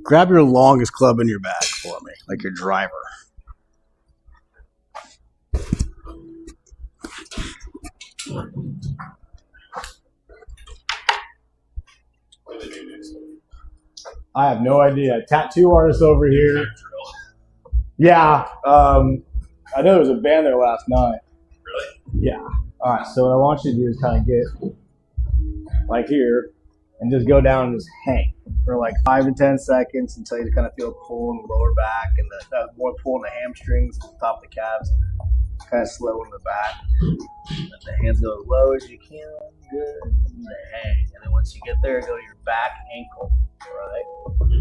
Grab your longest club in your bag for me, like your driver. I have no idea. Tattoo artist over here. Yeah. I know there was a band there last night. Really? Yeah. All right. So what I want you to do is kind of get like here and just go down and just hang for like 5 to 10 seconds until you kind of feel a pull in the lower back and the more pull in the hamstrings, top of the calves. Kind of slow in the back. Let the hands go as low as you can. Good. And hang. And then once you get there, go to your back ankle. Right?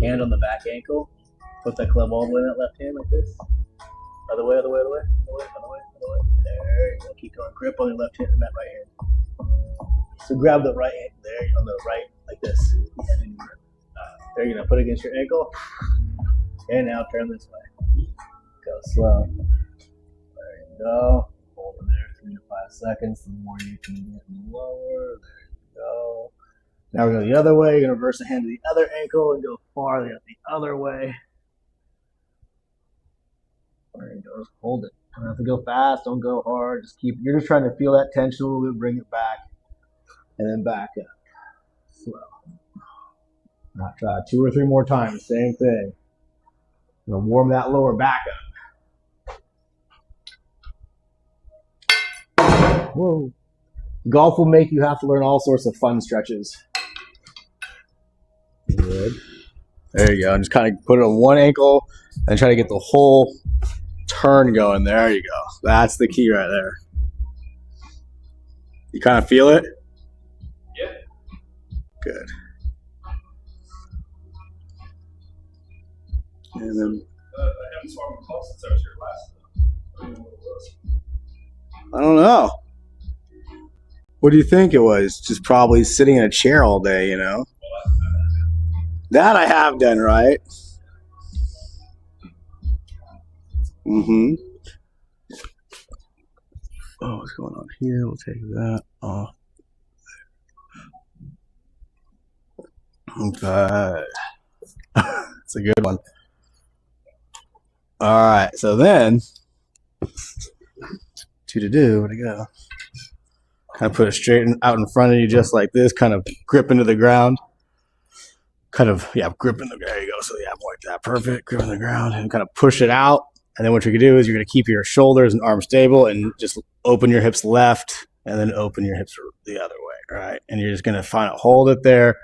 Hand on the back ankle. Put that club all the way in that left hand like this. Other way, other way, other way, other way, other way, other way. There you go. Keep going. Grip on your left hand and that right hand. So grab the right hand there on the right like this. There you're gonna put it against your ankle. And now turn this way. Go slow. There you go. Hold it there 3 to 5 seconds. The more you can get lower. There you go. Now we're going the other way. You're gonna reverse the hand to the other ankle and go farther the other way. There you go. Just hold it. Don't have to go fast. Don't go hard. Just keep. You're just trying to feel that tension a little bit. Bring it back, and then back up. Slow. Now try 2 or 3 more times. Same thing. You're gonna warm that lower back up. Whoa. Golf will make you have to learn all sorts of fun stretches. Good. There you go. And just kind of put it on one ankle and try to get the whole turn going. There you go. That's the key right there. You kind of feel it? Yeah. Good. And then I haven't swung a call since I was here last time. I don't know what it was. I don't know. What do you think it was? Just probably sitting in a chair all day, you know? That I have done, right? Mm-hmm. Oh, what's going on here? We'll take that off. Okay. It's a good one. All right. So then, to do, where'd it go? Kind of put it straight out in front of you just like this, kind of grip into the ground. Kind of, yeah, grip in the, there you go. So yeah, like that, perfect, grip in the ground and kind of push it out. And then what you're gonna do is you're gonna keep your shoulders and arms stable and just open your hips left and then open your hips the other way, right? And you're just gonna hold it there.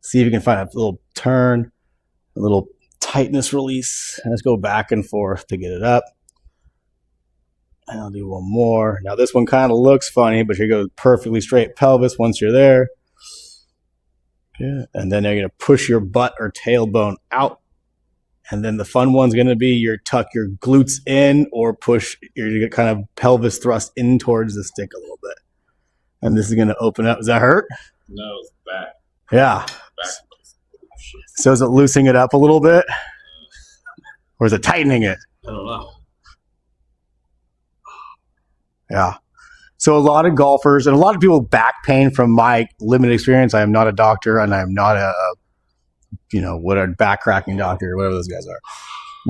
See if you can find a little turn, a little tightness release. And let's go back and forth to get it up. And I'll do one more. Now this one kind of looks funny, but you go perfectly straight pelvis once you're there. Yeah. And then you're going to push your butt or tailbone out. And then the fun one's going to be your tuck your glutes in or push your kind of pelvis thrust in towards the stick a little bit. And this is going to open up. Does that hurt? No, it's back. Yeah. Back. So is it loosening it up a little bit? Or is it tightening it? I don't know. Yeah. So a lot of golfers and a lot of people with back pain from my limited experience. I am not a doctor and I am not a what a back cracking doctor or whatever those guys are.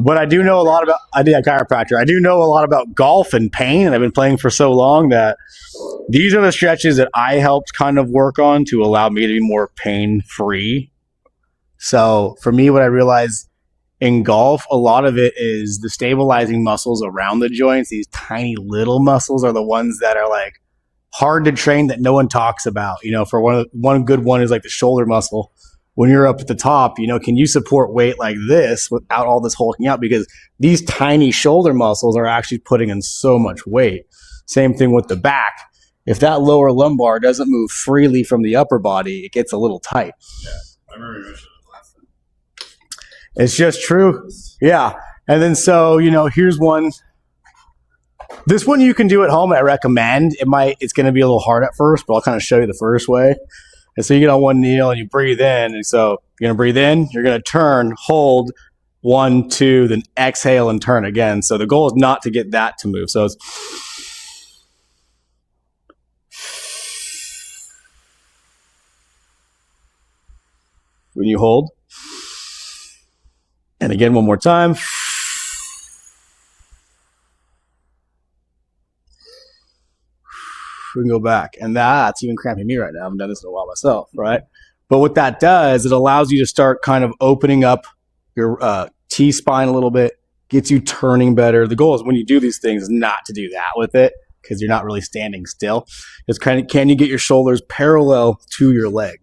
But I do know a lot about, I did a chiropractor. I do know a lot about golf and pain, and I've been playing for so long that these are the stretches that I helped kind of work on to allow me to be more pain free. So for me, what I realized in golf, a lot of it is the stabilizing muscles around the joints. These tiny little muscles are the ones that are like hard to train that no one talks about. For one good one is like the shoulder muscle. When you're up at the top, can you support weight like this without all this hulking out? Because these tiny shoulder muscles are actually putting in so much weight. Same thing with the back. If that lower lumbar doesn't move freely from the upper body, it gets a little tight. Yeah, I remember you mentioned it last time. It's just true. Yeah. And then so, here's one. This one you can do at home. I recommend. It's going to be a little hard at first, but I'll kind of show you the first way. And so you get on one knee and you breathe in. And so you're going to breathe in, you're going to turn, hold, 1, 2, then exhale and turn again. So the goal is not to get that to move. So it's when you hold, And again, one more time. We can go back. And that's even cramping me right now. I haven't done this in a while myself, right? But what that does, it allows you to start kind of opening up your T-spine a little bit, gets you turning better. The goal is when you do these things not to do that with it because you're not really standing still. It's kind of, can you get your shoulders parallel to your leg?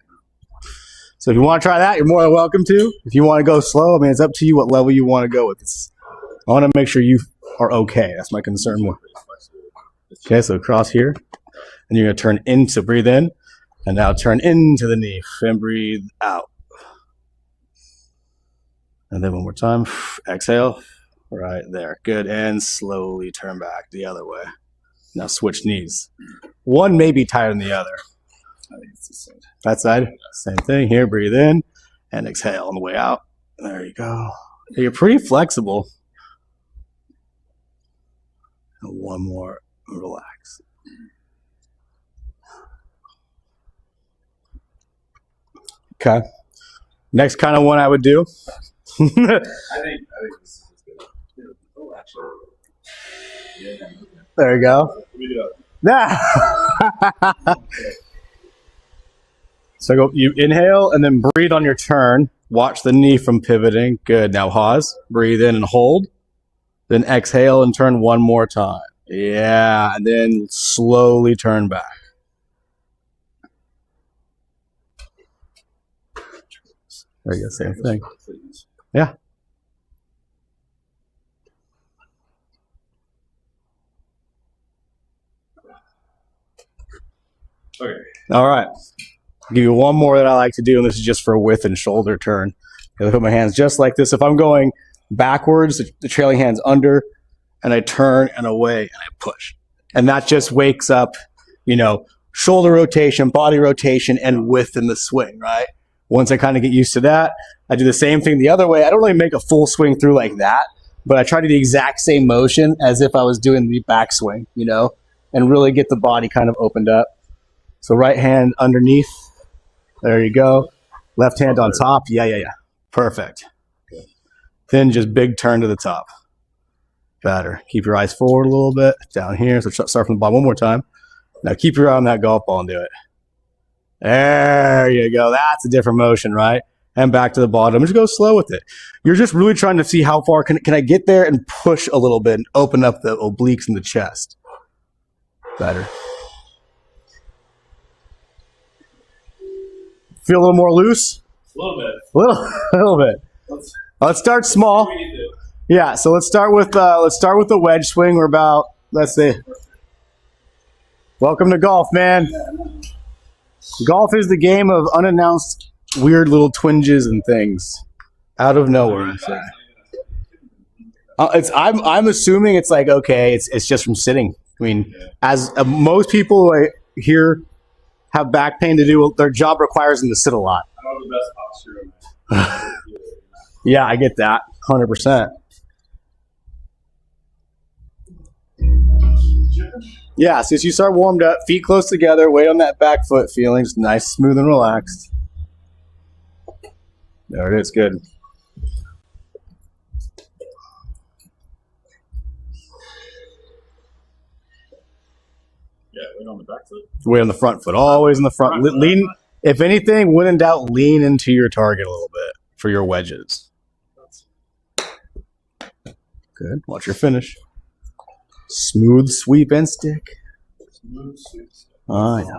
So if you want to try that, you're more than welcome to. If you want to go slow, I mean, it's up to you what level you want to go with this. I want to make sure you are okay. That's my concern more. Okay, so cross here. And you're going to turn in, so breathe in. And now turn into the knee and breathe out. And then one more time. Exhale. Right there. Good. And slowly turn back the other way. Now switch knees. One may be tighter than the other. I think it's the same. That side? Same thing. Here, breathe in and exhale on the way out. There you go. You're pretty flexible. And one more. Relax. Okay. Next kind of one I would do. I think this is good. Oh, actually. Yeah. There you go. Let me do it. Yeah. So go, you inhale and then breathe on your turn. Watch the knee from pivoting. Good. Now pause. Breathe in and hold. Then exhale and turn one more time. Yeah. And then slowly turn back. There you go. Same thing. Yeah. Okay. All right. I'll give you one more that I like to do, and this is just for a width and shoulder turn. I put my hands just like this. If I'm going backwards, the trailing hand's under, and I turn and away, and I push. And that just wakes up, shoulder rotation, body rotation, and width in the swing, right? Once I kind of get used to that, I do the same thing the other way. I don't really make a full swing through like that, but I try to do the exact same motion as if I was doing the backswing, and really get the body kind of opened up. So right hand underneath. There you go. Left hand on top. Yeah. Perfect. Then just big turn to the top. Better. Keep your eyes forward a little bit. Down here. So start from the bottom one more time. Now keep your eye on that golf ball and do it. There you go. That's a different motion, right? And back to the bottom. Just go slow with it. You're just really trying to see how far can I get there and push a little bit and open up the obliques in the chest. Better. Feel a little more loose? A little bit. A little bit. Let's start small. Yeah, so let's start with the wedge swing. We're about, let's see. Welcome to golf, man. Golf is the game of unannounced weird little twinges and things out of nowhere. I'm assuming it's like, okay, it's just from sitting. I mean, as most people here have back pain to do, their job requires them to sit a lot. I don't have the best posture. Yeah, I get that, 100%. Yeah, so as you start warmed up, feet close together, weight on that back foot, feeling just nice, smooth, and relaxed. There it is, good. Yeah, weight on the back foot. Weight on the front foot, always in the front. Lean. If anything, when in doubt, lean into your target a little bit for your wedges. Good. Watch your finish. Smooth sweep and stick. Smooth sweep. Oh, yeah.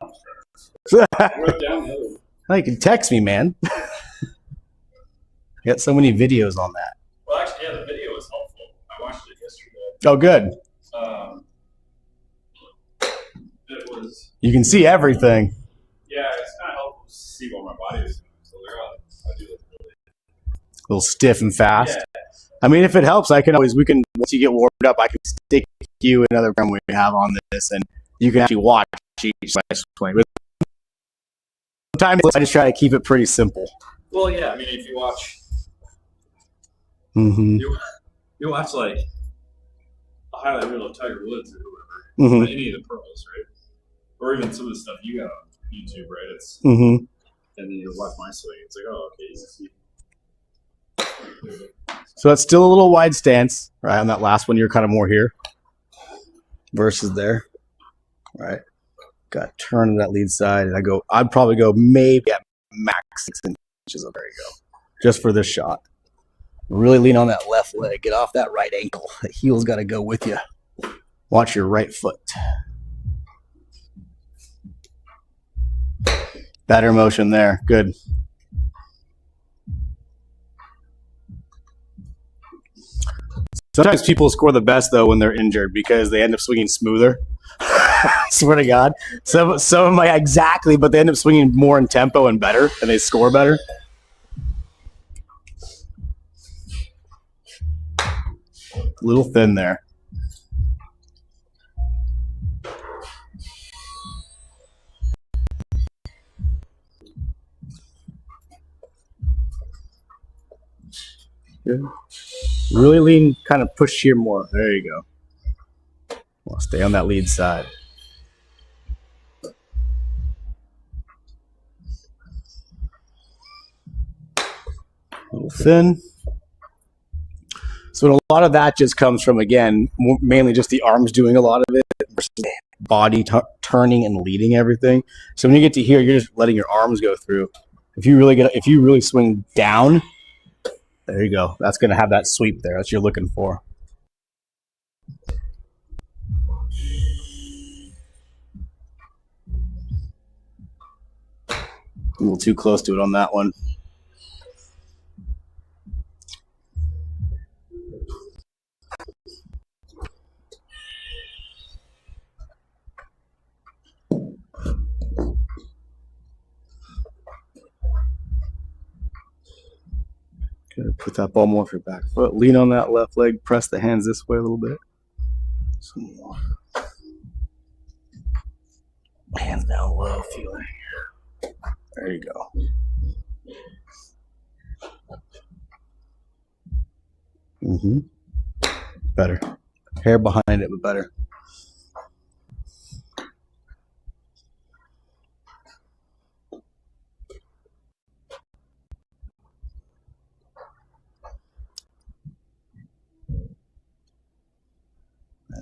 Wrote down the other one. You can text me, man. I got so many videos on that. Well, actually, yeah, the video was helpful. I watched it yesterday. Oh, good. It was. You can see everything. Yeah, it's kind of helpful to see what my body is doing. So I do look really. A little stiff and fast. Yeah. I mean, if it helps, once you get warmed up, I can stick you another program we have on this, and you can actually watch each swing. Sometimes I just try to keep it pretty simple. Well, yeah, I mean, if you watch, Mm-hmm. you watch like a highlight reel of Tiger Woods or whoever, Mm-hmm. any of the pros, right? Or even some of the stuff you got on YouTube, right? It's Mm-hmm. and then you watch my swing. It's like, oh, okay, you can see. So that's still a little wide stance, right? On that last one, you're kind of more here versus there, right? Got to turn to that lead side, and I'd probably go maybe at max 6 inches. There you go. Just for this shot. Really lean on that left leg. Get off that right ankle. The heel's got to go with you. Watch your right foot. Better motion there. Good. Sometimes people score the best, though, when they're injured because they end up swinging smoother. I swear to God. Some of my exactly, but they end up swinging more in tempo and better, and they score better. A little thin there. Good. Really lean, kind of push here more. There you go. Well, stay on that lead side. A little thin. So a lot of that just comes from, again, mainly just the arms doing a lot of it versus body turning and leading everything. So when you get to here, you're just letting your arms go through. If you really swing down, there you go. That's going to have that sweep there. That's what you're looking for. A little too close to it on that one. Put that ball more for your back foot. Lean on that left leg. Press the hands this way a little bit. Some more. Hands down low. Feeling. There you go. Better. Hair behind it, but better.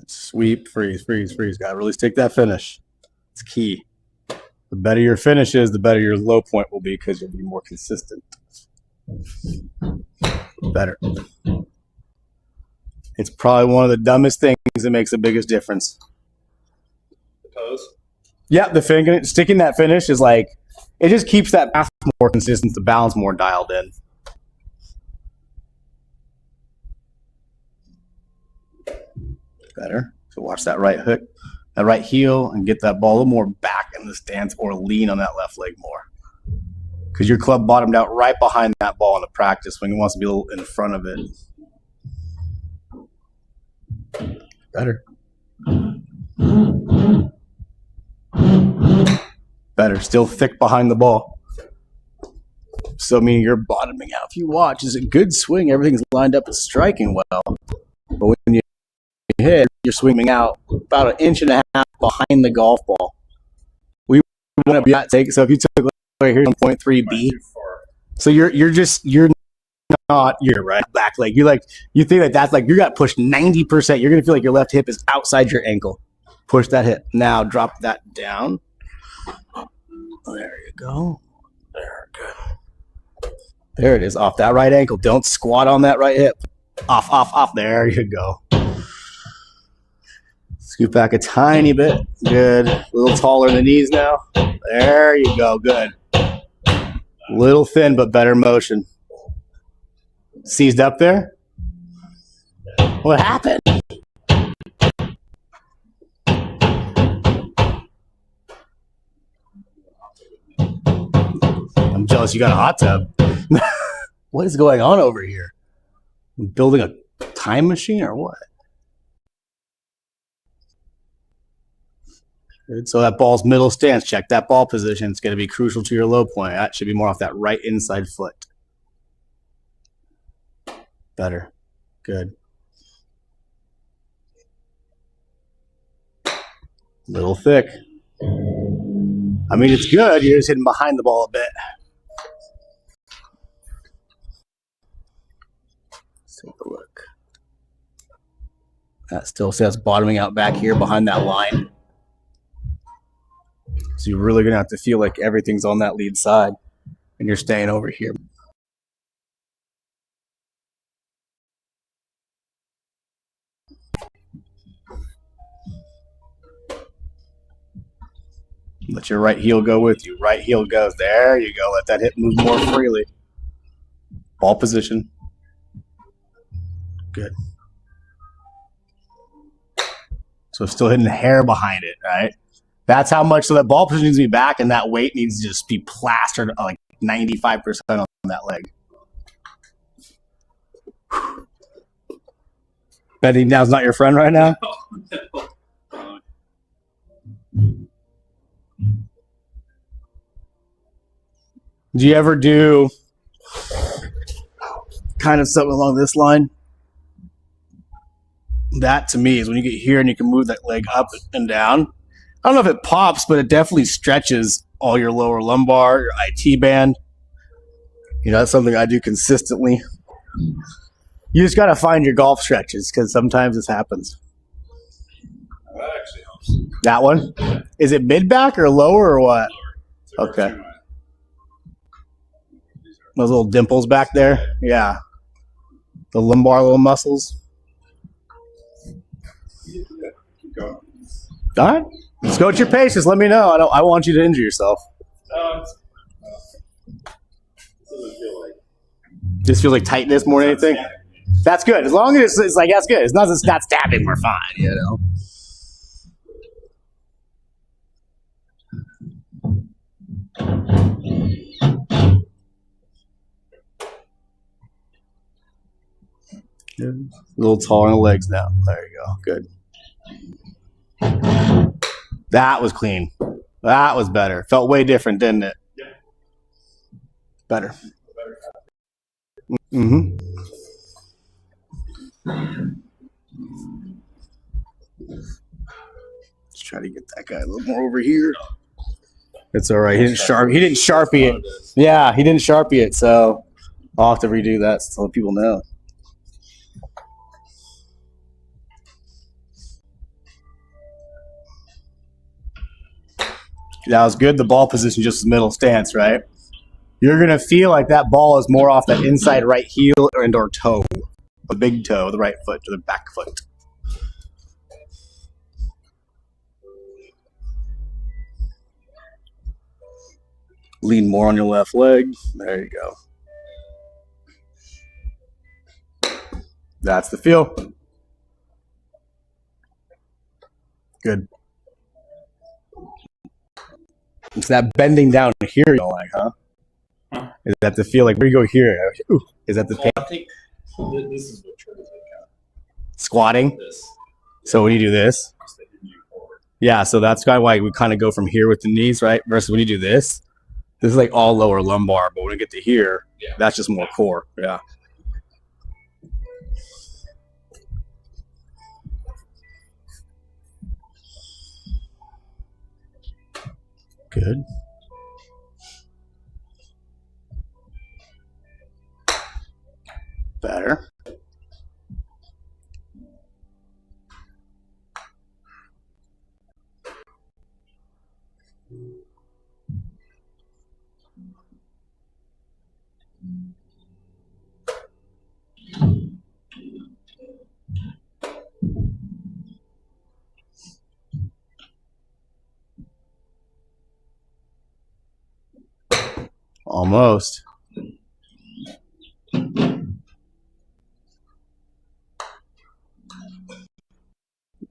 Sweep, freeze, freeze, freeze. Got to really stick that finish. It's key. The better your finish is, the better your low point will be because you'll be more consistent. Better. It's probably one of the dumbest things that makes the biggest difference. The pose? Yeah, the finger, sticking that finish is like, it just keeps that path more consistent, the balance more dialed in. Better. So watch that right hook, that right heel, and get that ball a little more back in the stance or lean on that left leg more. Because your club bottomed out right behind that ball in the practice swing. It wants to be a little in front of it. Better. Better. Still thick behind the ball. So meaning you're bottoming out. If you watch, it's a good swing. Everything's lined up. It's striking well. But when you hit, you're swinging out about 1.5 inches behind the golf ball. We want to be that take. So if you took right here 1.3B, so you're not right back leg. You think that's like you got pushed 90%. You're gonna feel like your left hip is outside your ankle. Push that hip. Now drop that down. There you go. There, good. There it is. Off that right ankle. Don't squat on that right hip. Off, off, off. There you go. Scoot back a tiny bit. Good. A little taller in the knees now. There you go. Good. Little thin, but better motion. Seized up there? What happened? I'm jealous you got a hot tub. What is going on over here? Building a time machine or what? Good. So that ball's middle stance. Check that ball position. It's going to be crucial to your low point. That should be more off that right inside foot. Better. Good. Little thick. I mean, it's good. You're just hitting behind the ball a bit. Take a look. That still says bottoming out back here behind that line. So you're really gonna have to feel like everything's on that lead side and you're staying over here. Let your right heel go with you. Right heel goes. There you go. Let that hip move more freely. Ball position. Good. So still hitting the hair behind it, right? That's how much. So that ball position needs to be back, and that weight needs to just be plastered like 95% on that leg. Bending down's not your friend right now? Do you ever do kind of something along this line? That to me is when you get here and you can move that leg up and down. I don't know if it pops, but it definitely stretches all your lower lumbar, your IT band. You know, that's something I do consistently. You just got to find your golf stretches because sometimes this happens. That actually helps. That one? Yeah. Is it mid-back or lower or what? Lower. Okay. Those little dimples back there? Yeah. The lumbar little muscles. Keep going. All right. Let's go at your pace. Just let me know. I want you to injure yourself. This doesn't feel like. This feels like tightness more than anything. That's good. As long as it's like, that's good. As long as it's not stabbing, we're fine, you know? Good. A little taller on the legs now. There you go. Good. That was clean. That was better. Felt way different, didn't it? Yeah. Better. Mm-hmm. Let's try to get that guy a little more over here. It's all right. He didn't sharpie it. Yeah, he didn't sharpie it, so I'll have to redo that so people know. That was good. The ball position just middle stance, right? You're going to feel like that ball is more off that inside right heel and or toe. The big toe, the right foot, to the back foot. Lean more on your left leg. There you go. That's the feel. Good. It's that bending down here you don't like, huh? Is that the feel like where you go here? Ooh, is that the pain? I think this is what triggers it. Squatting? This. So when you do this? Just the hinge forward. Yeah, so that's kind of why we kind of go from here with the knees, right? Versus when you do this, this is like all lower lumbar, but when we get to here, Yeah. that's just more core. Yeah. Good. Better. Almost.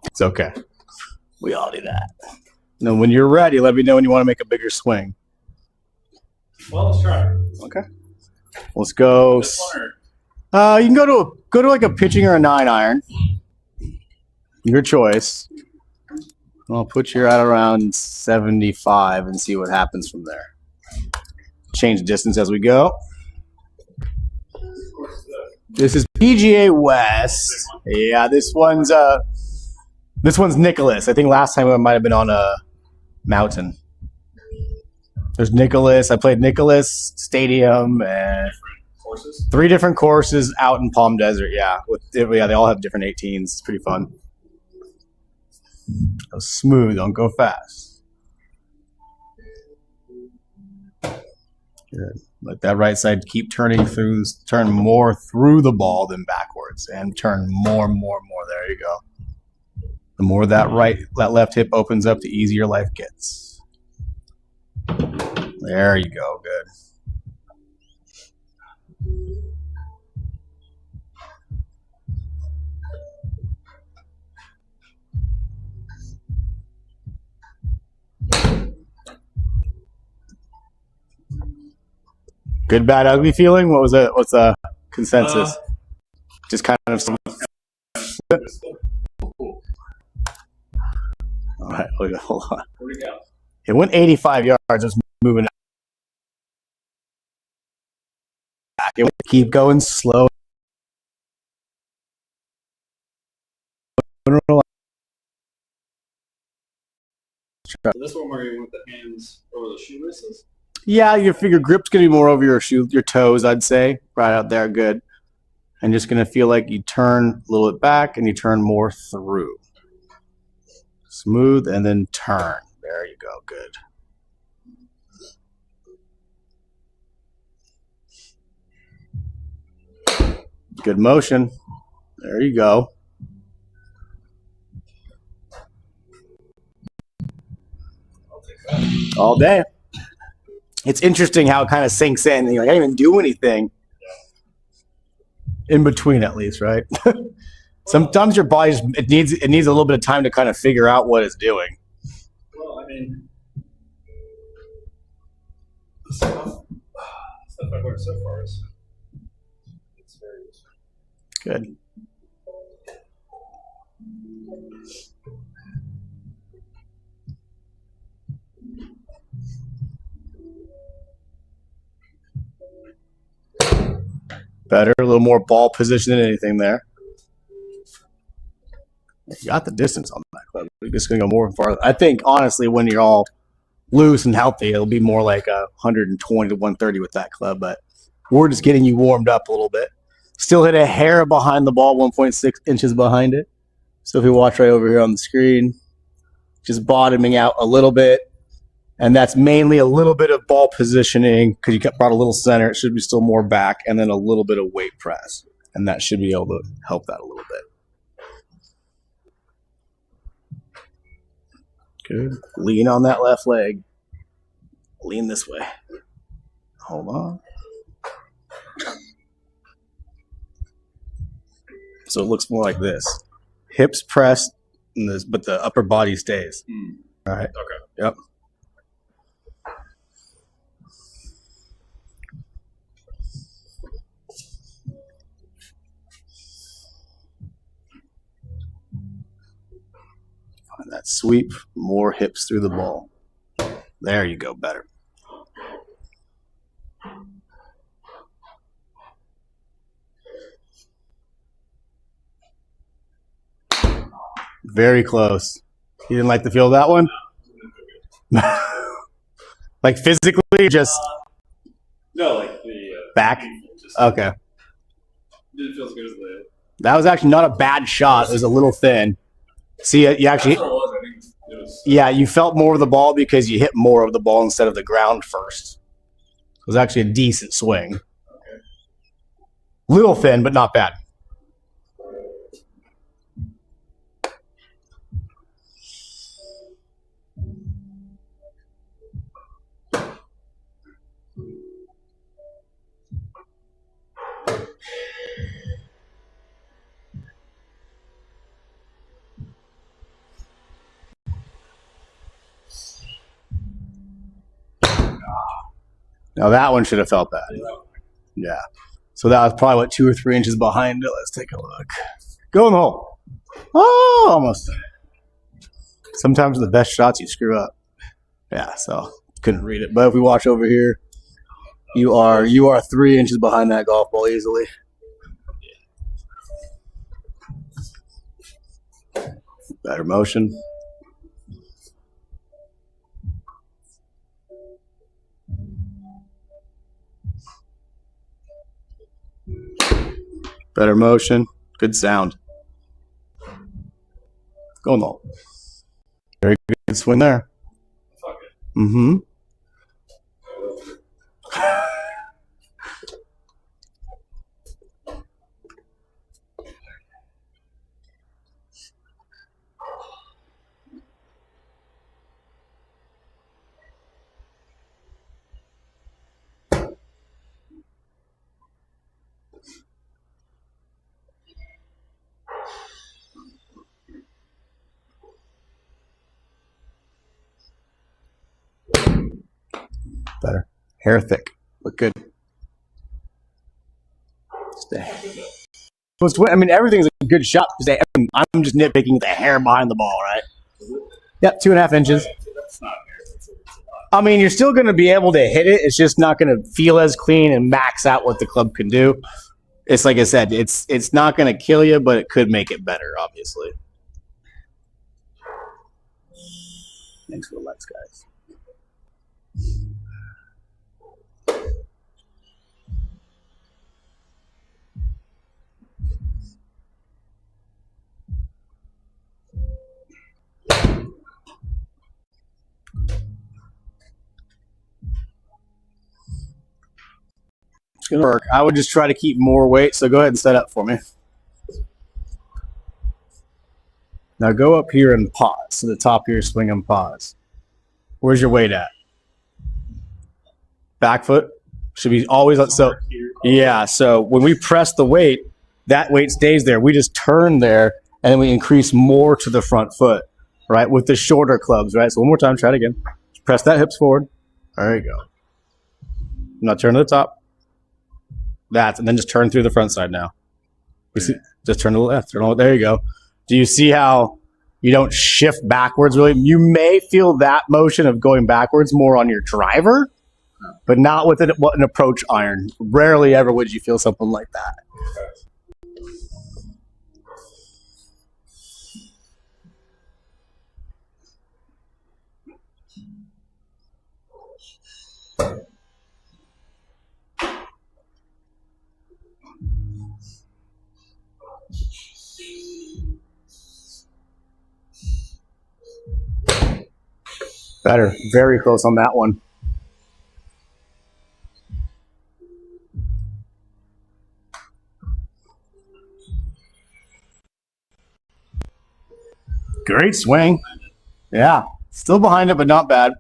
It's okay. We all do that. Now, when you're ready, let me know when you want to make a bigger swing. Well, let's try. Okay. Let's go. This one or You can go to like a pitching or a 9-iron. Your choice. I'll put you at around 75 and see what happens from there. Change distance as we go. This is PGA West. Yeah, this one's Nicholas. I think last time I might have been on a mountain. There's Nicholas. I played Nicholas Stadium and courses? 3 different courses out in Palm Desert. Yeah, they all have different 18s. It's pretty fun. Go smooth, don't go fast. Good. Let that right side keep turn more through the ball than backwards, and turn more and more and more. There you go. The more that left hip opens up, the easier life gets. There you go. Good. Good, bad, ugly feeling? What was it? What's the consensus? Just kind of some. All right, hold on. Where'd it go? It went 85 yards. Just moving back. It keep going slow. So this one where you with the hands over the shoelaces? Yeah, your grip's gonna be more over your toes, I'd say. Right out there, good. And just gonna feel like you turn a little bit back and you turn more through. Smooth and then turn. There you go, good. Good motion. There you go. All day. It's interesting how it kind of sinks in. You're like, I didn't even do anything. In between, at least, right? Sometimes your body it needs a little bit of time to kind of figure out what it's doing. Well, I mean, the stuff I've learned so far is it's very useful. Good. Better, a little more ball position than anything there. You got the distance on that club. We're just going to go more and farther. I think, honestly, when you're all loose and healthy, it'll be more like 120 to 130 with that club. But we're just getting you warmed up a little bit. Still hit a hair behind the ball, 1.6 inches behind it. So if you watch right over here on the screen, just bottoming out a little bit. And that's mainly a little bit of ball positioning because you brought a little center. It should be still more back, and then a little bit of weight press. And that should be able to help that a little bit. Good. Lean on that left leg. Lean this way. Hold on. So it looks more like this. Hips pressed, but the upper body stays. All right. Okay. Yep. Find that sweep, more hips through the ball. There you go, better. Very close. You didn't like the feel of that one? Like physically, just no, like the back. Okay. Didn't feel as good as the. That was actually not a bad shot. It was a little thin. See, you actually. That's what it was. I think it was. Yeah, you felt more of the ball because you hit more of the ball instead of the ground first. It was actually a decent swing. Okay. Little thin, but not bad. Now that one should have felt bad. Yeah. So that was probably, 2 or 3 inches behind it. Let's take a look. Go in the hole. Oh, almost. Sometimes the best shots you screw up. Yeah, so couldn't read it. But if we watch over here, you are 3 inches behind that golf ball easily. Better motion. Better motion. Good sound. Go on. Very good swing there. Fuck it. Mm-hmm. Better. Hair thick. Look good. I mean, everything's a good shot. I'm just nitpicking the hair behind the ball, right? Yep, 2.5 inches. That's not fair. It's a lot. I mean, you're still going to be able to hit it. It's just not going to feel as clean and max out what the club can do. It's like I said, it's not going to kill you, but it could make it better, obviously. Thanks for the lights, guys. It's going to work. I would just try to keep more weight, so go ahead and set up for me. Now go up here and pause. To the top of your swing and pause. Where's your weight at? Back foot? Should be always so. Yeah, so when we press the weight, that weight stays there. We just turn there, and then we increase more to the front foot, right, with the shorter clubs, right? So one more time, try it again. Press that hips forward. There you go. Now turn to the top. And then just turn through the front side now. You see, just turn to the left. There you go. Do you see how you don't shift backwards really? You may feel that motion of going backwards more on your driver, but not with an approach iron. Rarely ever would you feel something like that. Better. Very close on that one. Great swing. Yeah. Still behind it, but not bad.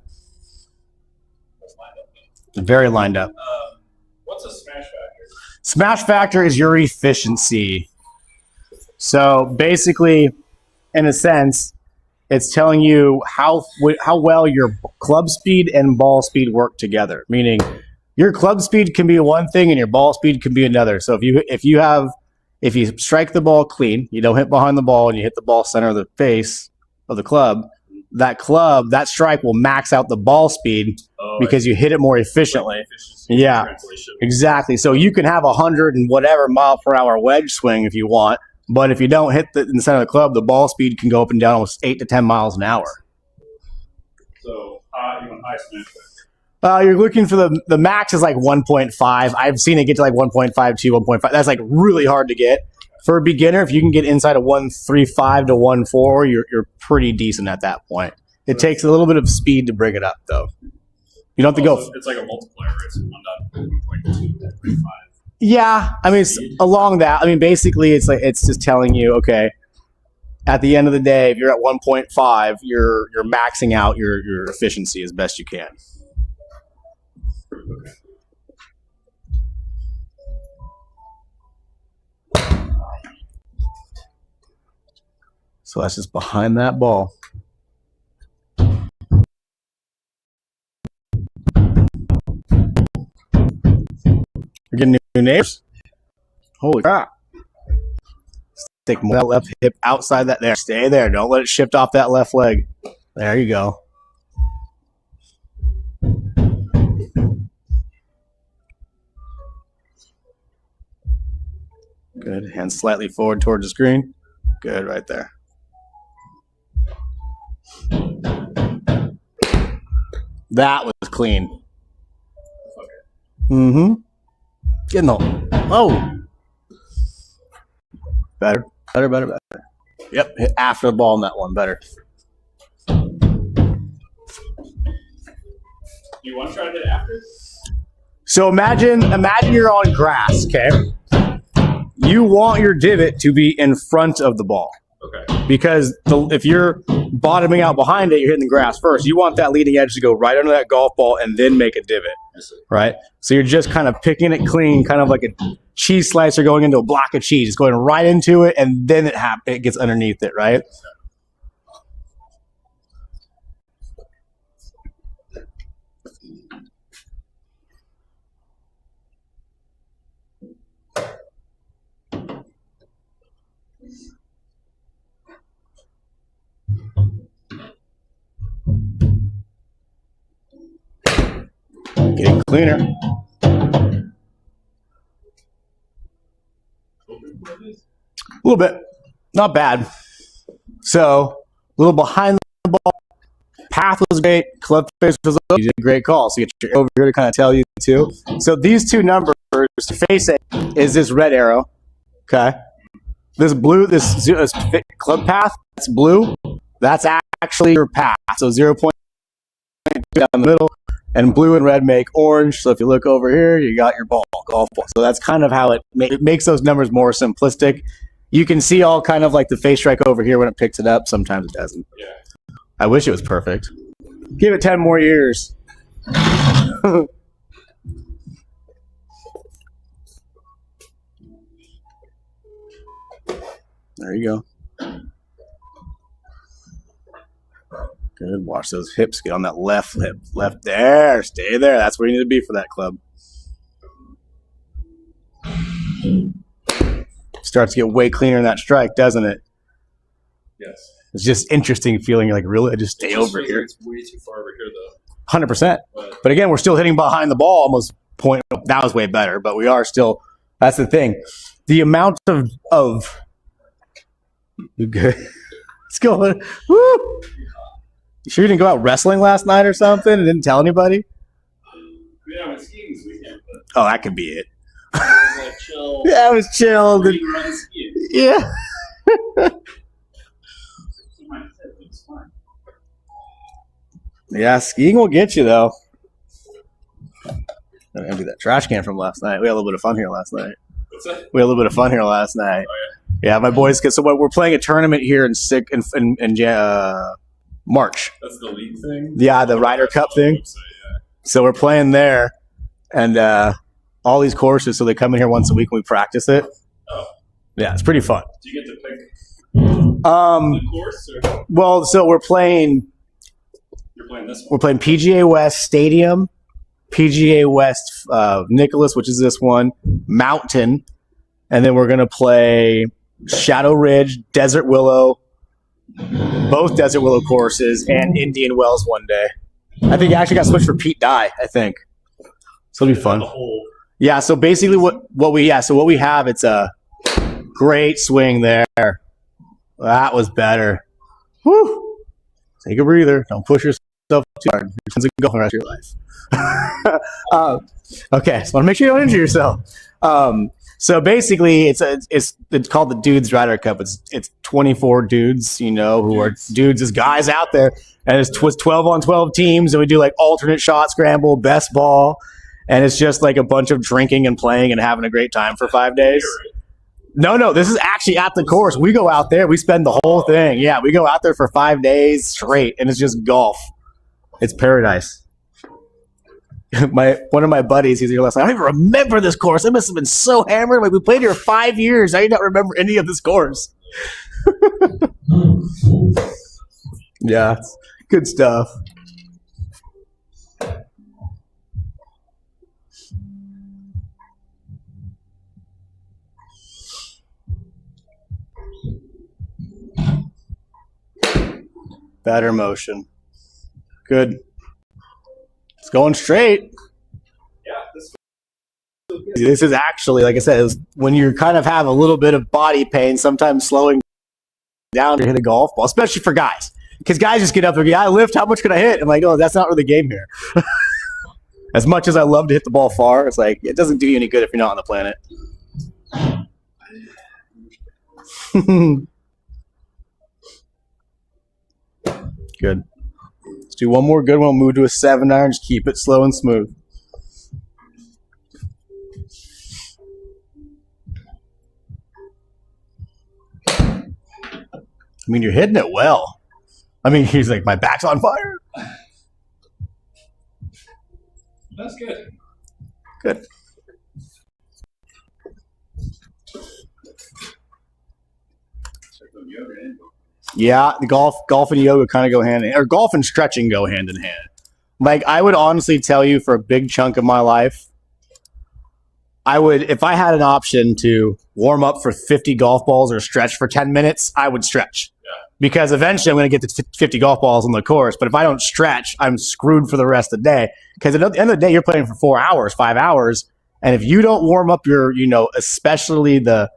Very lined up. What's a smash factor? Smash factor is your efficiency. So basically, in a sense, it's telling you how well your club speed and ball speed work together. Meaning, your club speed can be one thing and your ball speed can be another. So if you strike the ball clean, you don't hit behind the ball, and you hit the ball center of the face of the club, that strike will max out the ball speed because you hit it more efficiently. Yeah, exactly. So you can have 100 and whatever mile per hour wedge swing if you want. But if you don't hit in the center of the club, the ball speed can go up and down almost 8 to 10 miles an hour. So you want high smash factor? You're looking for the max is like 1.5. I've seen it get to like 1.52, 1.5. That's like really hard to get. For a beginner, if you can get inside of 1.35 to 1.4, you're pretty decent at that point. It takes a little bit of speed to bring it up, though. You don't have to go. It's like a multiplier, right? So 1.2, 1.5. Yeah, I mean, it's along that. I mean, basically, it's just telling you, okay, at the end of the day, if you're at 1.5, you're maxing out your efficiency as best you can. Okay. So that's just behind that ball. We're getting new neighbors. Holy crap. Stick that left hip outside that there. Stay there. Don't let it shift off that left leg. There you go. Good. Hands slightly forward towards the screen. Good right there. That was clean. Mm-hmm. Getting the Better. Yep, hit after the ball on that one. Better. You want to try to hit after? So imagine you're on grass, okay? You want your divot to be in front of the ball. Okay. Because if you're bottoming out behind it, you're hitting the grass first. You want that leading edge to go right under that golf ball and then make a divot, right? So you're just kind of picking it clean, kind of like a cheese slicer going into a block of cheese. It's going right into it, and then it gets underneath it, right? Getting cleaner. A little bit. Not bad. So, a little behind the ball. Path was great. Club face was up. You did a great call. So, you get your over here to kind of tell you too. So, these two numbers to face it is this red arrow. Okay. This blue, this club path, that's blue. That's actually your path. So, 0.2 down the middle. And blue and red make orange. So if you look over here, you got your golf ball. So that's kind of how it makes those numbers more simplistic. You can see all kind of like the face strike over here when it picks it up. Sometimes it doesn't. Yeah. I wish it was perfect. Give it 10 more years. There you go. Good. Watch those hips get on that left hip. Left there. Stay there. That's where you need to be for that club. Starts to get way cleaner in that strike, doesn't it? Yes. It's just interesting feeling. You're like, really? I just stay over here. It's way too far over here, though. 100%. But again, we're still hitting behind the ball almost point. That was way better, but we are still. That's the thing. The amount of good. Let's go. Woo! You sure you didn't go out wrestling last night or something and didn't tell anybody? Yeah, I went skiing this weekend. Oh, that could be it. I was like, chill. Yeah, I was chilled. Yeah. Yeah, skiing will get you, though. I'm going to empty that trash can from last night. We had a little bit of fun here last night. What's that? We had a little bit of fun here last night. Oh, yeah, my boys. So we're playing a tournament here in March. That's the league thing? Yeah, the Ryder Cup thing. Website, yeah. So we're playing there, and all these courses. So they come in here once a week and we practice it. Oh. Yeah, it's pretty fun. Do you get to pick The course? Or? Well, so we're playing. You're playing this one? We're playing PGA West Stadium, PGA West Nicholas, which is this one, Mountain, and then we're gonna play Shadow Ridge, Desert Willow, both Desert Willow courses, and Indian Wells one day. I think it actually got switched for Pete Dye, I think. So it'll be fun. Yeah, so basically what we have, it's a great swing there. That was better. Whew. Take a breather. Don't push yourself too hard. You're going to go for the rest of your life. Okay, so want to make sure you don't injure yourself. So basically, it's called the Dudes Ryder Cup. It's 24 dudes, who are dudes as guys out there, and it's 12 on 12 teams, and we do like alternate shot scramble, best ball, and it's just like a bunch of drinking and playing and having a great time for 5 days. No, this is actually at the course. We go out there, we spend the whole thing. Yeah, we go out there for 5 days straight, and it's just golf. It's paradise. One of my buddies, he's here last night. I don't even remember this course. I must have been so hammered. Like, we played here 5 years. I do not remember any of this course. Yeah, good stuff. Better motion. Good. It's going straight. Yeah, This is actually, like I said, when you kind of have a little bit of body pain, sometimes slowing down to hit a golf ball, especially for guys. Because guys just get up there, I lift, how much could I hit? I'm like, oh, that's not really the game here. As much as I love to hit the ball far, it's like, it doesn't do you any good if you're not on the planet. Good. Let's do one more good one. We'll move to a 7-iron. Just keep it slow and smooth. I mean, you're hitting it well. I mean, he's like, my back's on fire. That's good. Good. Yeah, the golf and yoga kind of go hand in, or golf and stretching go hand in hand. Like, I would honestly tell you, for a big chunk of my life, I would, if I had an option to warm up for 50 golf balls or stretch for 10 minutes, I would stretch. Yeah. Because eventually I'm going to get to 50 golf balls on the course. But if I don't stretch, I'm screwed for the rest of the day. Because at the end of the day, you're playing for 4 hours, 5 hours. And if you don't warm up your, especially the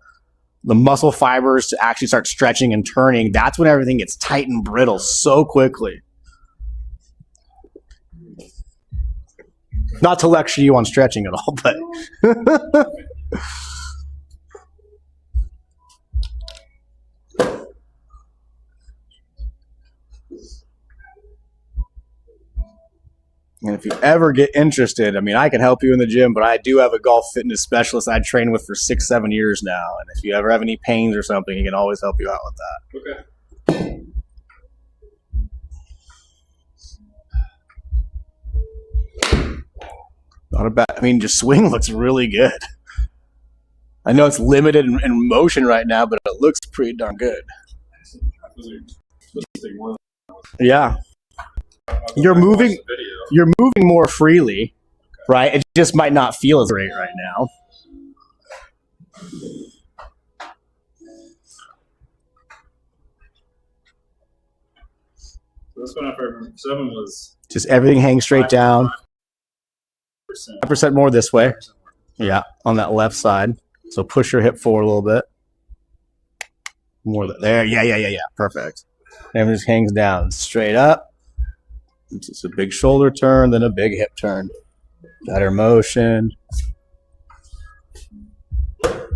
muscle fibers to actually start stretching and turning, that's when everything gets tight and brittle so quickly. Not to lecture you on stretching at all, but and if you ever get interested, I mean, I can help you in the gym, but I do have a golf fitness specialist I trained with for 6-7 years now. And if you ever have any pains or something, he can always help you out with that. Okay. Not a bad. I mean, your swing looks really good. I know it's limited in motion right now, but it looks pretty darn good. Yeah. You're moving more freely, right? It just might not feel as great right now. So this one, if I remember, 7 was just everything hangs straight down. 5% more this way. Yeah, on that left side. So push your hip forward a little bit. More there. Yeah. Perfect. Everything just hangs down straight up. It's just a big shoulder turn, then a big hip turn. Better motion. That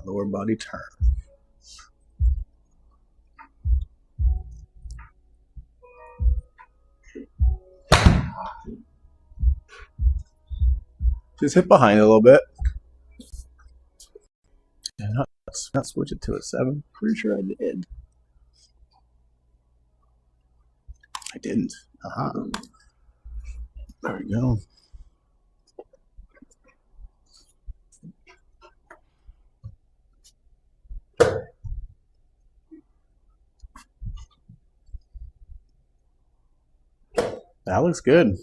lower body turn. Just hit behind it a little bit. Yeah, not switch it to a 7. Pretty sure I did. I didn't. There we go. That looks good.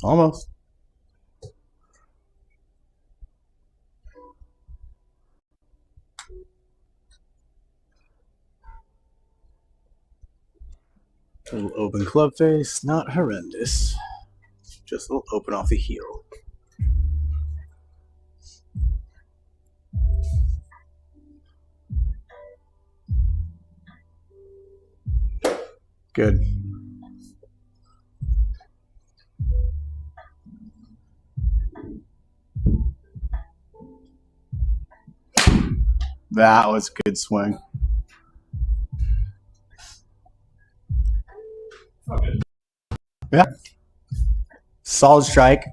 Almost. A little open club face, not horrendous. Just a little open off the heel. Good. That was a good swing. okay. Yeah. Solid strike.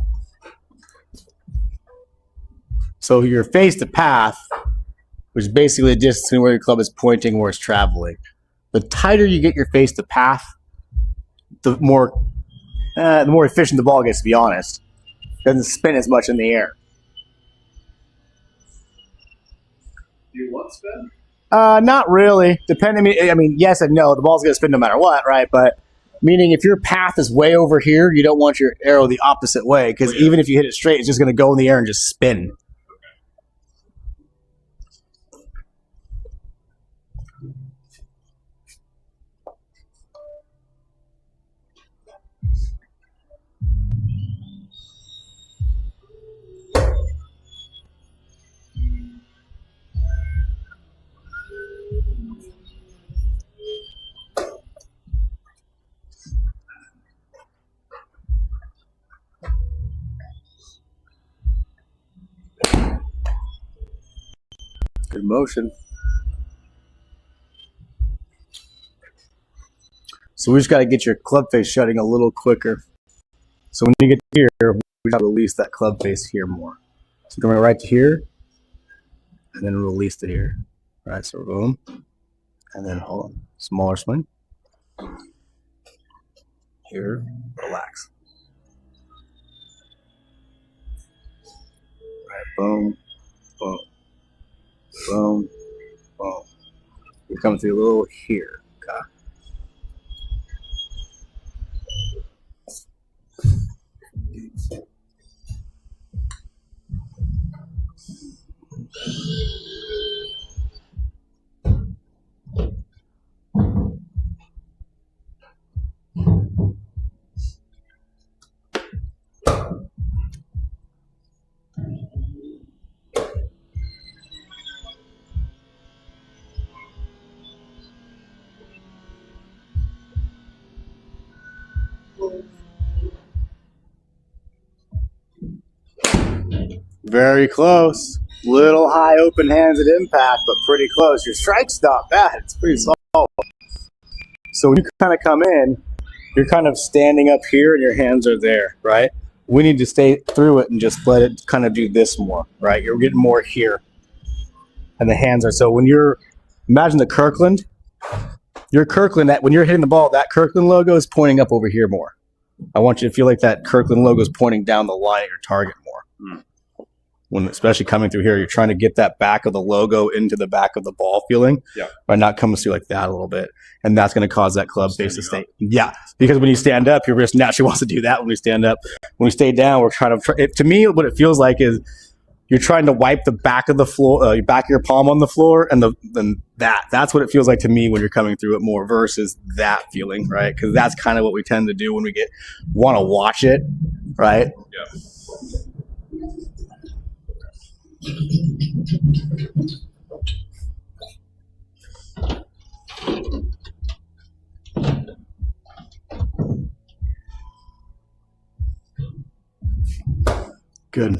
So your face to path, which is basically the distance between where your club is pointing, where it's traveling. The tighter you get your face to path, the more efficient the ball gets, to be honest. It doesn't spin as much in the air. Do you want spin? Not really. Depending. I mean, yes and no. The ball's going to spin no matter what, right? But meaning if your path is way over here, you don't want your arrow the opposite way, because even if you hit it straight, it's just going to go in the air and just spin. Good motion. So we just got to get your club face shutting a little quicker. So when you get here, we got to release that club face here more. So going right to here, and then release to here. Right, so boom. And then hold on. Smaller swing. Here, relax. Right, boom, boom, boom, boom. You're coming through a little here. Okay. Very close. Little high open hands at impact, but pretty close. Your strike's not bad. It's pretty solid. So when you kind of come in, you're kind of standing up here and your hands are there, right? We need to stay through it and just let it kind of do this more, right? You're getting more here. And the hands are, so when you're, imagine the Kirkland, your Kirkland, that when you're hitting the ball, that Kirkland logo is pointing up over here more. I want you to feel like that Kirkland logo is pointing down the line at your target more. When especially coming through here, you're trying to get that back of the logo into the back of the ball feeling by not coming through like that a little bit. And that's going to cause that club face to stay. Yeah, because when you stand up, your wrist naturally wants to do that when we stand up. When we stay down, we're trying to, to me, what it feels like is you're trying to wipe the back of the floor, back of your palm on the floor, and that's what it feels like to me when you're coming through it more versus that feeling, right? Because that's kind of what we tend to do when we want to watch it, right? Yeah. Good.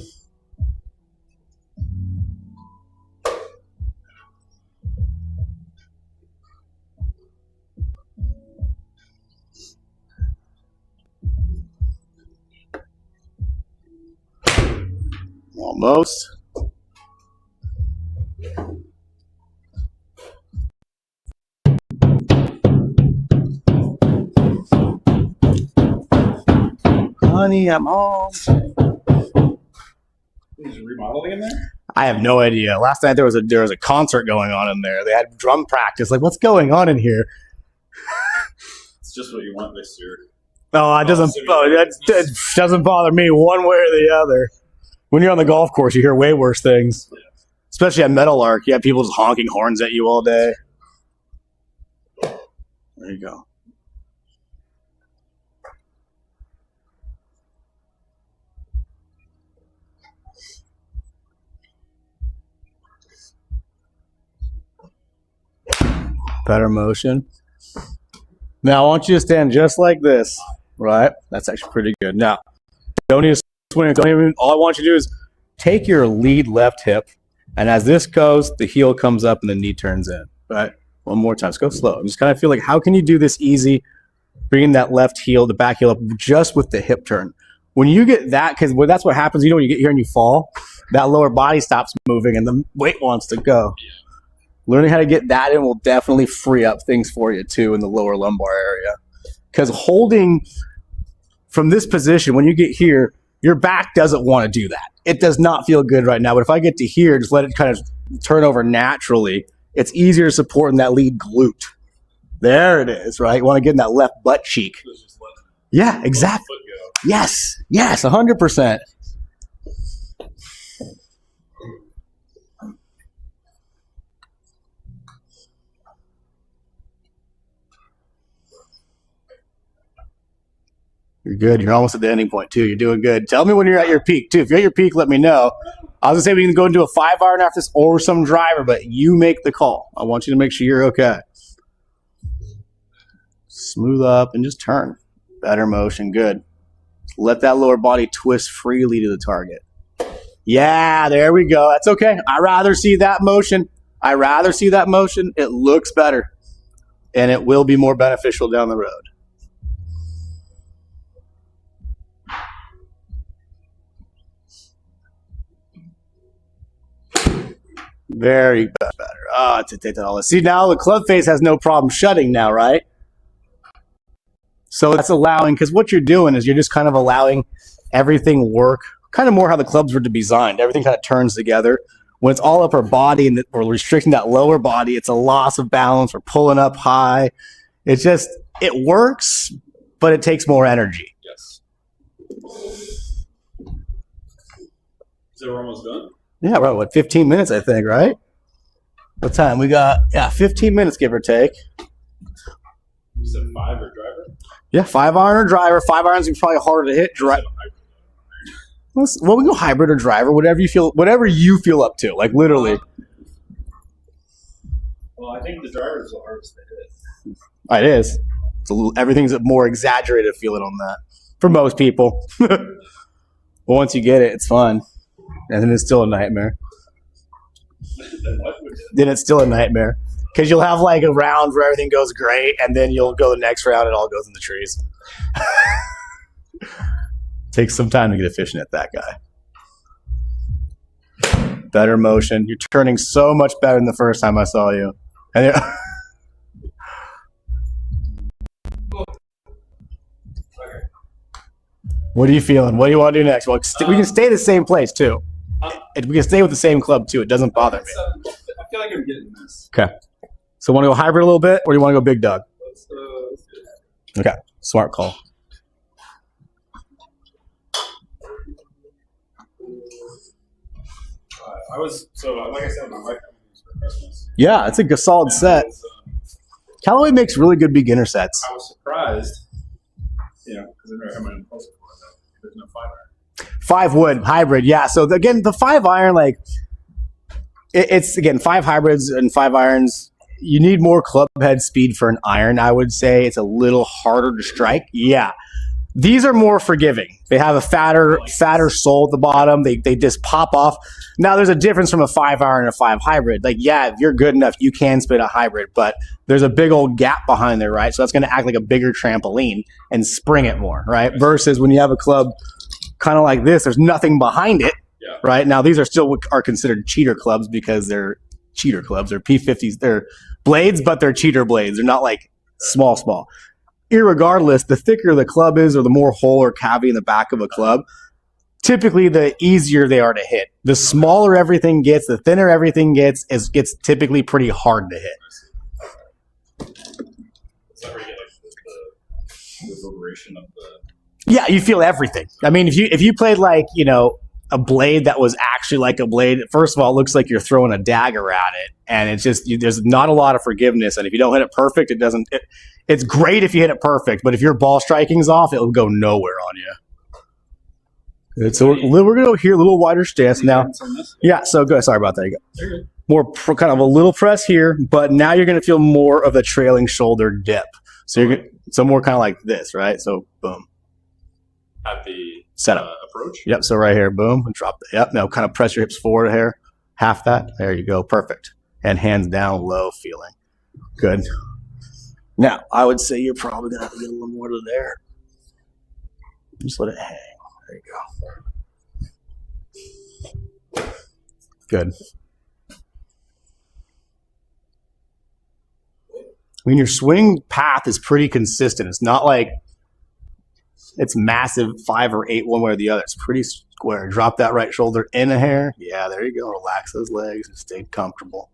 Almost. Honey, I'm home. Is remodeling in there? I have no idea. Last night there was a concert going on in there. They had drum practice. Like, what's going on in here? It's just what you want this year. No, it doesn't bother me one way or the other. When you're on the golf course, you hear way worse things. Yeah. Especially at Meadowlark, you have people just honking horns at you all day. There you go. Better motion. Now I want you to stand just like this, right? That's actually pretty good. Now, don't need to swing. All I want you to do is take your lead left hip, and as this goes, the heel comes up and the knee turns in, right? One more time. Let's go slow. I'm just kind of feel like, how can you do this easy, bringing that left heel, the back heel up just with the hip turn? When you get that, because that's what happens, when you get here and you fall, that lower body stops moving and the weight wants to go. Learning how to get that in will definitely free up things for you too in the lower lumbar area. Because holding from this position, when you get here, your back doesn't want to do that. It does not feel good right now. But if I get to here, just let it kind of turn over naturally, it's easier to support in that lead glute. There it is, right? You want to get in that left butt cheek. Yeah, exactly. Yes, 100%. You're good. You're almost at the ending point, too. You're doing good. Tell me when you're at your peak, too. If you're at your peak, let me know. I was going to say we can go into a 5-iron after this or some driver, but you make the call. I want you to make sure you're okay. Smooth up and just turn. Better motion. Good. Let that lower body twist freely to the target. Yeah, there we go. That's okay. I'd rather see that motion I rather see that motion. It looks better, and it will be more beneficial down the road. Very better. Oh, to take that all. See, now the club face has no problem shutting now, right? So that's allowing, because what you're doing is you're just kind of allowing everything work, kind of more how the clubs were designed. Everything kind of turns together. When it's all upper body and we're restricting that lower body, it's a loss of balance. We're pulling up high. It's just, it works, but it takes more energy. Yes. So we're almost done? Yeah, right. What, 15 minutes, I think, right? What time? We got, 15 minutes, give or take. You said 5 or driver? Yeah, 5-iron or driver. 5-irons are probably harder to hit. Well, we go hybrid or driver, whatever you feel up to, like literally. Well, I think the driver is the hardest to hit. It is. Everything's more exaggerated feeling on that for most people. But once you get it, it's fun. And then it's still a nightmare. Then it's still a nightmare. Because you'll have like a round where everything goes great, and then you'll go the next round, it all goes in the trees. Takes some time to get efficient at that guy. Better motion. You're turning so much better than the first time I saw you. And what are you feeling? What do you want to do next? Well, we can stay the same place too. We can stay with the same club too. It doesn't bother me. I feel like I'm getting this. Okay. So want to go hybrid a little bit, or do you want to go big dog? Let's do that. Okay. Smart call. Like I said, my wife got me these for Christmas. Yeah, it's a good, solid set. Callaway makes really good beginner sets. I was surprised, because I never had my own post before. There's no 5-iron. 5 wood hybrid, yeah. So again, the 5-iron, like it's again 5 hybrids and 5 irons. You need more club head speed for an iron. I would say it's a little harder to strike. Yeah. These are more forgiving. They have a fatter sole at the bottom. They just pop off. Now, there's a difference from a 5-iron and a 5 hybrid. Like, yeah, if you're good enough, you can spin a hybrid, but there's a big old gap behind there, right? So that's going to act like a bigger trampoline and spring it more, right? Versus when you have a club kind of like this, there's nothing behind it, right? Now, these are considered cheater clubs because they're cheater clubs. They're P50s. They're blades, but they're cheater blades. They're not like small. Irregardless, the thicker the club is or the more hole or cavity in the back of a club, typically the easier they are to hit. The smaller everything gets, the thinner everything gets, it gets typically pretty hard to hit. Is that where you get the reverberation of the... Yeah, you feel everything. I mean, if you played like, a blade that was actually like a blade, first of all, it looks like you're throwing a dagger at it, and it's just, there's not a lot of forgiveness, and if you don't hit it perfect, it's great if you hit it perfect, but if your ball striking's off, it'll go nowhere on you. Good. So we're going to go here, a little wider stance now. Yeah, so go. Sorry about that. You go. More kind of a little press here, but now you're going to feel more of a trailing shoulder dip. So so more kind of like this, right? So boom. At the setup approach? Yep, so right here, boom, and drop that. Yep, now kind of press your hips forward here. Half that. There you go. Perfect. And hands down low feeling. Good. Now, I would say you're probably going to have to get a little more to there. Just let it hang. There you go. Good. I mean, your swing path is pretty consistent. It's not like it's massive 5 or 8 one way or the other. It's pretty square. Drop that right shoulder in a hair. Yeah, there you go. Relax those legs and stay comfortable.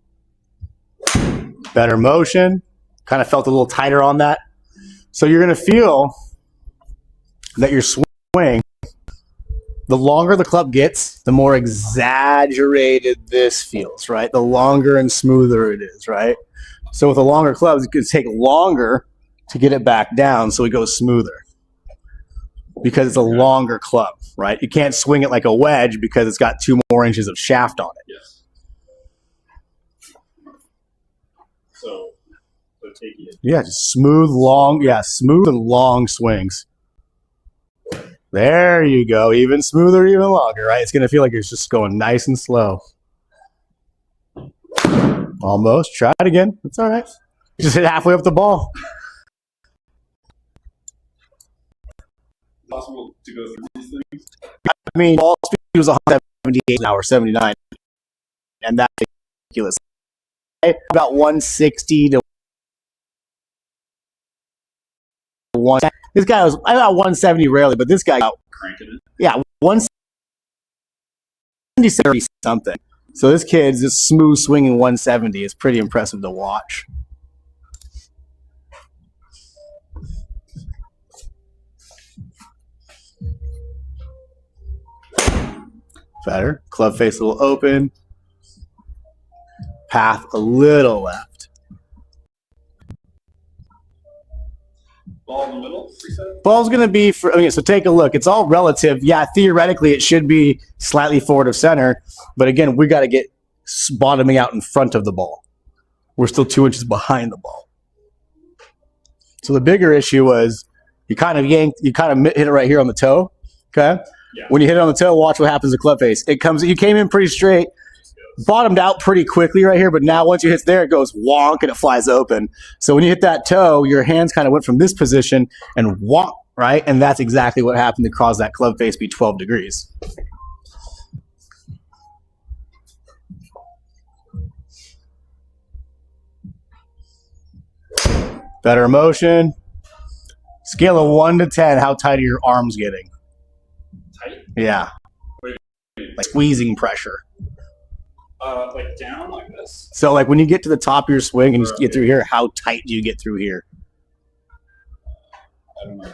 Better motion. Kind of felt a little tighter on that. So you're going to feel that your swing, the longer the club gets, the more exaggerated this feels, right? The longer and smoother it is, right? So with the longer clubs, it could take longer to get it back down so it goes smoother because it's a longer club, right? You can't swing it like a wedge because it's got 2 more inches of shaft on it. Yes. So take it. Yeah, just smooth, long, smooth and long swings. There you go. Even smoother, even longer, right? It's going to feel like it's just going nice and slow. Almost. Try it again. It's all right. Just hit halfway up the ball. Possible to go through these things? I mean, ball speed was 178 an hour, 79. And that's ridiculous. About 160 to 1. This guy was about 170 rarely, but this guy got Cranking it. yeah 170 something. So this kid's just smooth swinging 170 is pretty impressive to watch. Better. Club face a little open. Path a little left. Ball in the middle, reset. Ball's going to be for, okay, so take a look. It's all relative. Yeah, theoretically, it should be slightly forward of center. But again, we got to get bottoming out in front of the ball. We're still 2 inches behind the ball. So the bigger issue was you kind of hit it right here on the toe. Okay? Yeah. When you hit it on the toe, watch what happens to club face. You came in pretty straight, bottomed out pretty quickly right here, but now once you hit there, it goes wonk and it flies open. So when you hit that toe, your hands kind of went from this position and wonk, right? And that's exactly what happened to cause that club face be 12 degrees. Better motion. Scale of 1 to 10, how tight are your arms getting? Tight? Yeah. Like squeezing pressure. Like down like this? So like when you get to the top of your swing and you get through here, how tight do you get through here? I don't know.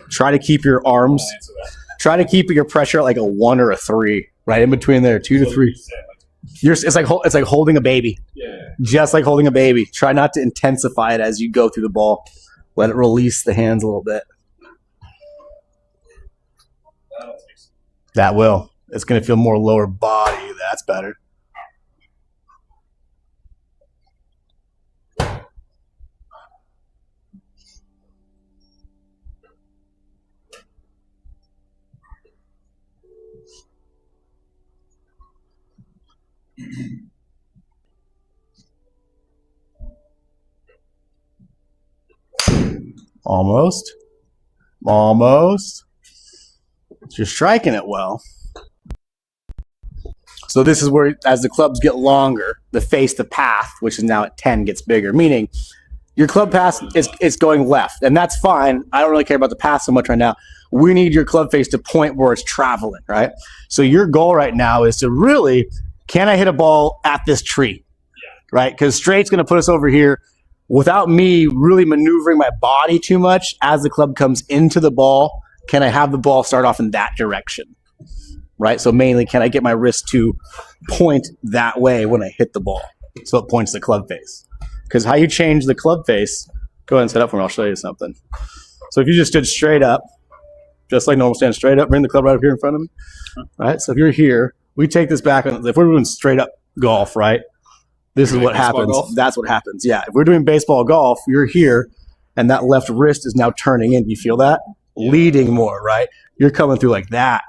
Try to keep your arms, I'll answer that. try to keep your pressure at like a 1 or a 3, right in between there, 2 to 3. It's like holding a baby, Yeah. just like holding a baby. Try not to intensify it as you go through the ball. Let it release the hands a little bit. That'll take some. That will. It's going to feel more lower body. That's better. Almost. You're striking it well. So this is where, as the clubs get longer, the face to path, which is now at 10, gets bigger, meaning your club path is going left, and that's fine. I don't really care about the path so much right now. We need your club face to point where it's traveling, right? So your goal right now is to really, can I hit a ball at this tree, right? Because straight's going to put us over here without me really maneuvering my body too much as the club comes into the ball. Can I have the ball start off in that direction? Right? So mainly, can I get my wrist to point that way when I hit the ball? So it points the club face. Because how you change the club face, go ahead and set up for me, I'll show you something. So if you just stood straight up, just like normal, stand straight up, bring the club right up here in front of me. Right? So if you're here, we take this back, if we're doing straight up golf, right? This is what happens. Golf? That's what happens. Yeah. If we're doing baseball golf, you're here, and that left wrist is now turning in. You feel that? Leading more, right? You're coming through like that.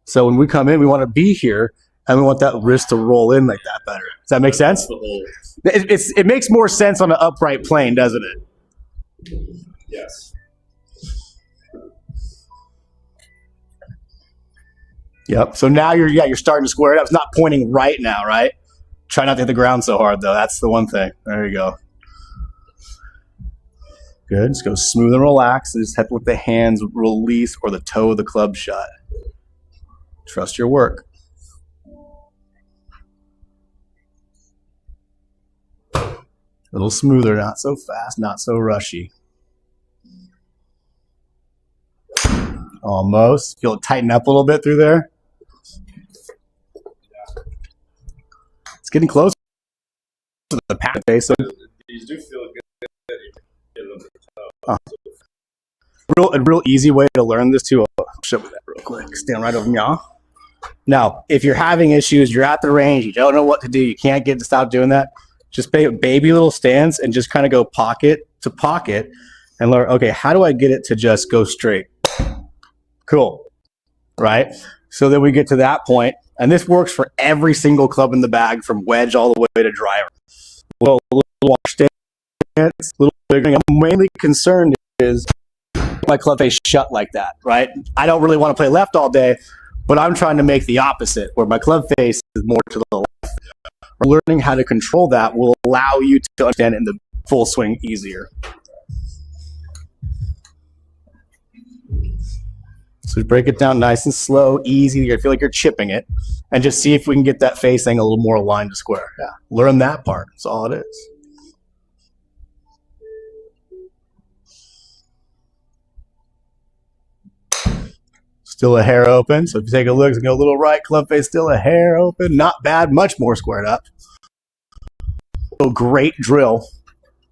So when we come in, we want to be here, and we want that wrist to roll in like that better. Does that make sense? It makes more sense on an upright plane, doesn't it? Yes. Yep. So now you're starting to square it up. It's not pointing right now, right? Try not to hit the ground so hard, though. That's the one thing. There you go. Good. Just go smooth and relax. And just have to let the hands release or the toe of the club shut. Trust your work. A little smoother, not so fast, not so rushy. Almost. Feel it tighten up a little bit through there. It's getting close to the path face. So These do feel good. a real easy way to learn this too. I'll show you that real quick. Stand right over me. Now, if you're having issues, you're at the range, you don't know what to do, you can't get to stop doing that, just baby little stands and just kind of go pocket to pocket and learn, okay, how do I get it to just go straight? Cool. Right? So then we get to that point And this works for every single club in the bag, from wedge all the way to driver. Little wash stance, little bigger. I'm mainly concerned is my club face shut like that, right? I don't really want to play left all day, but I'm trying to make the opposite, where my club face is more to the left. Learning how to control that will allow you to understand it in the full swing easier. So break it down nice and slow, easy. You feel like you're chipping it, and just see if we can get that face angle a little more aligned to square. Yeah, learn that part. That's all it is. Still a hair open. So if you take a look and go a little right, club face still a hair open. Not bad, much more squared up. A great drill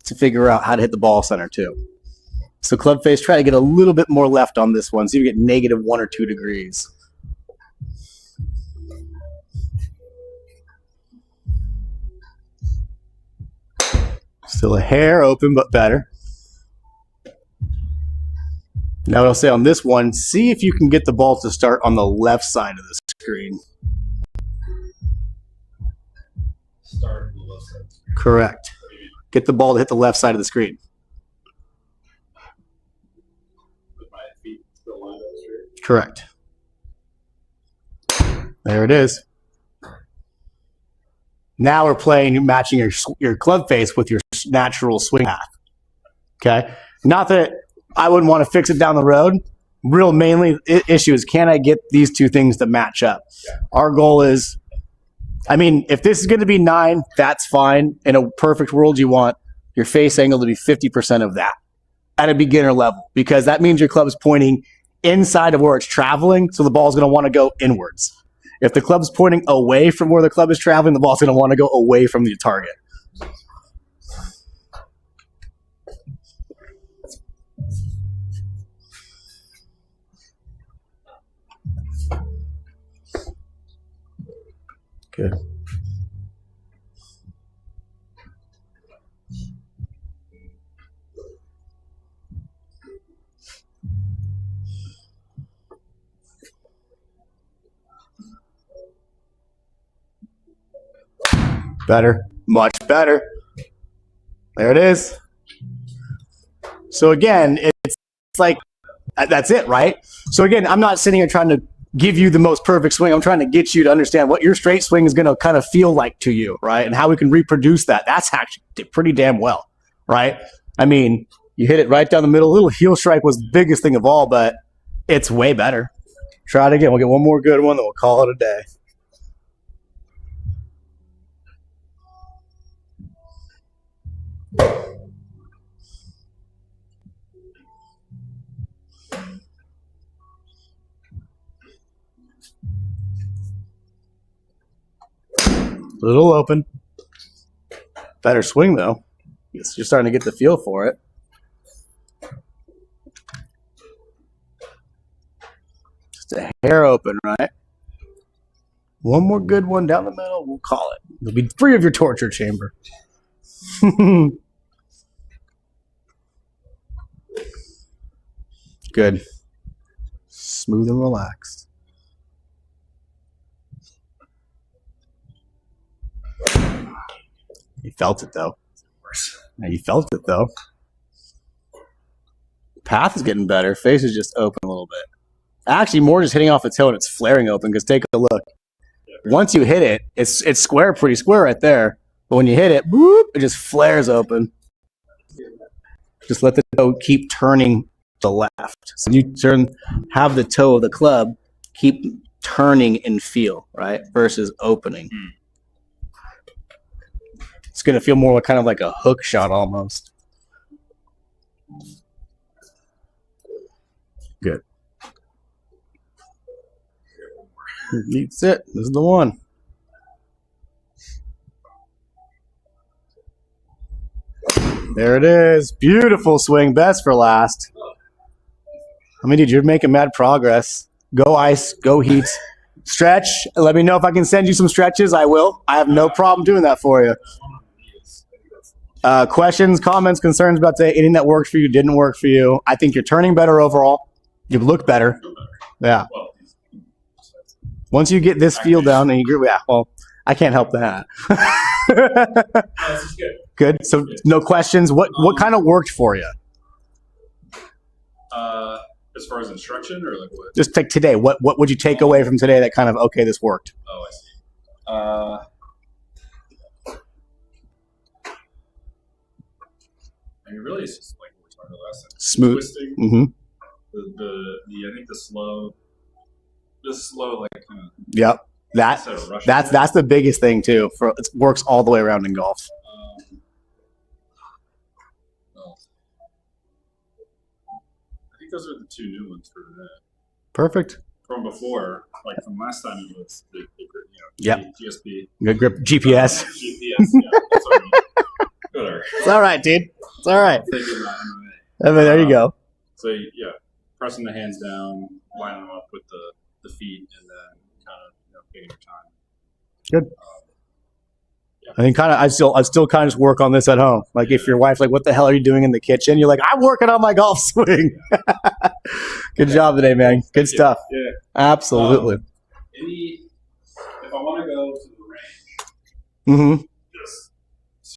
to figure out how to hit the ball center too. So club face, try to get a little bit more left on this one. See if you get -1 or 2 degrees. Still a hair open, but better. Now what I'll say on this one, see if you can get the ball to start on the left side of the screen. Start on the left side. Correct. Get the ball to hit the left side of the screen. With my feet still lined up straight. Correct. There it is. Now we're playing, matching your club face with your natural swing path. Okay? Not that I wouldn't want to fix it down the road. Real mainly issue is, can I get these two things to match up? Our goal is, I mean, if this is going to be 9, that's fine. In a perfect world, you want your face angle to be 50% of that at a beginner level, because that means your club is pointing inside of where it's traveling, so the ball is going to want to go inwards. If the club's pointing away from where the club is traveling, the ball's going to want to go away from the target. Good. Better, much better. There it is. So again, it's like, that's it, right? So again, I'm not sitting here trying to give you the most perfect swing. I'm trying to get you to understand what your straight swing is going to kind of feel like to you, right? And how we can reproduce that. That's actually pretty damn well, right? I mean, you hit it right down the middle. A little heel strike was the biggest thing of all, but it's way better. Try it again. We'll get one more good one, then we'll call it a day. Little open. Better swing, though. You're starting to get the feel for it. Just a hair open, right? One more good one down the middle, we'll call it. You'll be free of your torture chamber. Good. Smooth and relaxed. You felt it, though. Yeah, you felt it, though. Path is getting better. Face is just open a little bit. Actually, more just hitting off the toe and it's flaring open, because take a look. Once you hit it, it's square, pretty square right there. But when you hit it, boop, it just flares open. Just let the toe keep turning to the left. So you have the toe of the club keep turning and feel, right? Versus opening. It's going to feel more like kind of like a hook shot almost. Good. That's it. This is the one. There it is. Beautiful swing. Best for last. I mean, dude, you're making mad progress. Go ice. Go heat. Stretch. Let me know if I can send you some stretches. I will. I have no problem doing that for you. Questions, comments, concerns about today? Anything that worked for you, didn't work for you? I think you're turning better overall. You look better. Yeah. Once you get this feel down and you yeah, well, I can't help that. This is good. Good. So no questions. What kind of worked for you? As far as instruction or like what? Just take today. What would you take away from today that kind of okay, this worked? Oh, I see. I mean, really, it's just like what we talked about last time. Smooth. Twisting. Mm-hmm. I think the slow, like kind of. Yep. That's the biggest thing too. It works all the way around in golf. I think those are the two new ones for that. Perfect. From before, like from last time, it was the GSP. Good grip. GPS. GPS. Yeah, that's what I mean. Whatever. It's all right, dude. It's all right. Taking my MMA. I mean, there you go. So yeah, pressing the hands down, lining them up with the feet, and then kind of taking your time. Good. I mean, I still kind of just work on this at home. Like if your wife's like, "What the hell are you doing in the kitchen?" You're like, "I'm working on my golf swing." Good job today, man. Good stuff. Yeah. Absolutely. If I want to go to the range, Mm-hmm.